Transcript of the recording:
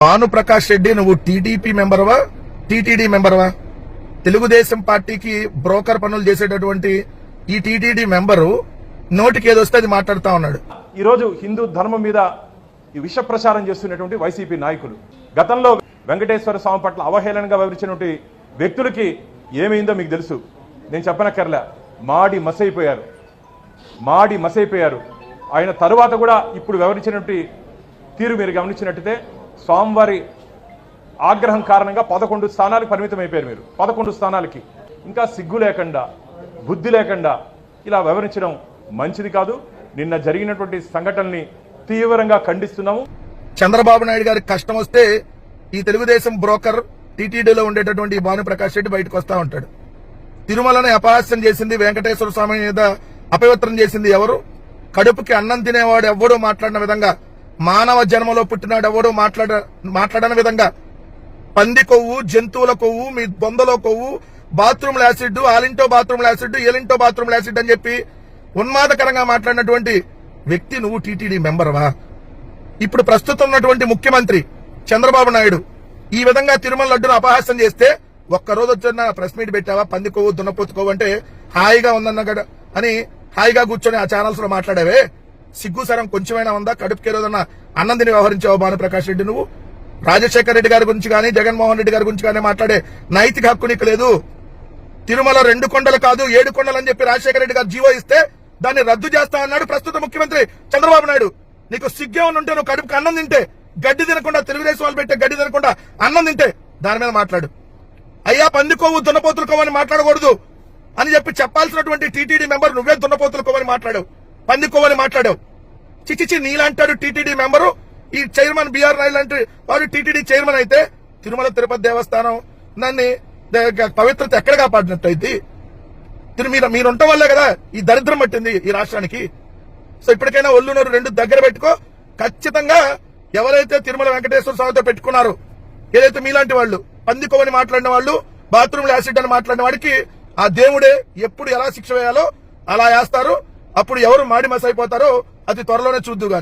భానుప్రకాష్ రెడ్డి నువ్వు TDP మెంబర్వా TTD మెంబర్వా? Telugu Desam పార్టీకి broker పనులు చేసేటటువంటి ఈ టీటీడీ మెంబరు నోటికి ఏదొస్తే అది మాట్లాడుతా ఉన్నాడు. ఈ రోజు హిందూ ధర్మం మీద ఈ విష ప్రచారం చేస్తున్నటువంటి వైసీపీ నాయకులు గతంలో వెంకటేశ్వర స్వామి పట్ల అవహేళనగా వివరించినటువంటి వ్యక్తులకి ఏమైందో మీకు తెలుసు. నేను చెప్పనక్కర్లే, మాడి మసైపోయారు. ఆయన తరువాత కూడా ఇప్పుడు వివరించినటువంటి తీరు మీరు గమనించినట్టయితే స్వామివారి ఆగ్రహం కారణంగా 11 స్థానాలకు పరిమితం అయిపోయారు. మీరు 11 స్థానాలకి ఇంకా సిగ్గు లేకుండా బుద్ధి లేకుండా ఇలా వివరించడం మంచిది కాదు. నిన్న జరిగినటువంటి సంఘటనల్ని తీవ్రంగా ఖండిస్తున్నాము. చంద్రబాబు నాయుడు గారికి కష్టం వస్తే ఈ తెలుగుదేశం బ్రోకర్ టీటీడీలో ఉండేటటువంటి భానుప్రకాష్ రెడ్డి బయటకు వస్తా ఉంటాడు. తిరుమలని అపహాస్యం చేసింది, వెంకటేశ్వర స్వామి మీద అపవిత్రం చేసింది ఎవరు? కడుపుకి అన్నం తినేవాడు ఎవడో మాట్లాడిన విధంగా, మానవ జన్మలో పుట్టినాడు ఎవడో మాట్లాడని విధంగా పంది కొవ్వు, జంతువుల కొవ్వు, మీ బొందలో కొవ్వు, బాత్రూమ్ యాసిడ్, ఆలింటో బాత్రూమ్ యాసిడ్, ఏలింటో బాత్రూమ్ యాసిడ్ అని చెప్పి ఉన్మాదకరంగా మాట్లాడినటువంటి వ్యక్తి నువ్వు టీటీడీ మెంబర్వా? ఇప్పుడు ప్రస్తుతం ఉన్నటువంటి ముఖ్యమంత్రి చంద్రబాబు నాయుడు ఈ విధంగా తిరుమల లడ్డును అపహాస్యం చేస్తే ఒక్కరోజు వచ్చిన ప్రెస్ మీట్ పెట్టావా? పంది కొవ్వు, దున్నపోతు కొవ్వు అంటే హాయిగా ఉందన్న అని హాయిగా కూర్చొని ఆ ఛానల్స్ లో మాట్లాడావే. సిగ్గు సరం కొంచెమైనా ఉందా? కడుపుకే రోజున అన్నం తిని వ్యవహరించావు భానుప్రకాష్ రెడ్డి. నువ్వు రాజశేఖర రెడ్డి గారి గురించి కానీ జగన్మోహన్ రెడ్డి గారి గురించి కానీ మాట్లాడే నైతిక హక్కు నీకు లేదు. తిరుమల 2 కొండలు కాదు 7 కొండలు అని చెప్పి రాజశేఖర రెడ్డి గారు జీవో ఇస్తే దాన్ని రద్దు చేస్తా అన్నాడు ప్రస్తుత ముఖ్యమంత్రి చంద్రబాబు నాయుడు. నీకు సిగ్గే ఉంటే నువ్వు కడుపుకి అన్నం తింటే, గడ్డి తినకుండా, తెలుగుదేశం వాళ్ళు పెట్టే గడ్డి తినకుండా అన్నం తింటే దాని మీద మాట్లాడు. అయ్యా పంది కొవ్వు, దున్నపోతులు కొవ్వని మాట్లాడకూడదు అని చెప్పి చెప్పాల్సినటువంటి టీటీడీ మెంబర్ నువ్వే దున్నపోతులు కొవ్వని మాట్లాడావు, పంది కొవ్వని మాట్లాడావు. చిచిచి నీలాంటాడు టీటీడీ మెంబరు. ఈ చైర్మన్ బిఆర్ నాయుడు లాంటి వాడు టీటీడీ చైర్మన్ అయితే తిరుమల తిరుపతి దేవస్థానం దాన్ని పవిత్రత ఎక్కడ కాపాడినట్టయితే మీరు ఉండటం వల్లే కదా ఈ దరిద్రం పట్టింది ఈ రాష్ట్రానికి. సో ఇప్పటికైనా ఒళ్ళునూరు 2 దగ్గర పెట్టుకో. ఖచ్చితంగా ఎవరైతే తిరుమల వెంకటేశ్వర స్వామితో పెట్టుకున్నారో, ఏదైతే మీలాంటి వాళ్ళు పంది కొవ్వని మాట్లాడిన వాళ్ళు, బాత్రూమ్ యాసిడ్ అని మాట్లాడిన వాడికి ఆ దేవుడే ఎప్పుడు ఎలా శిక్ష వేయాలో అలా వేస్తారు. అప్పుడు ఎవరు మాడి మసైపోతారో అది త్వరలోనే చూద్దు గాని.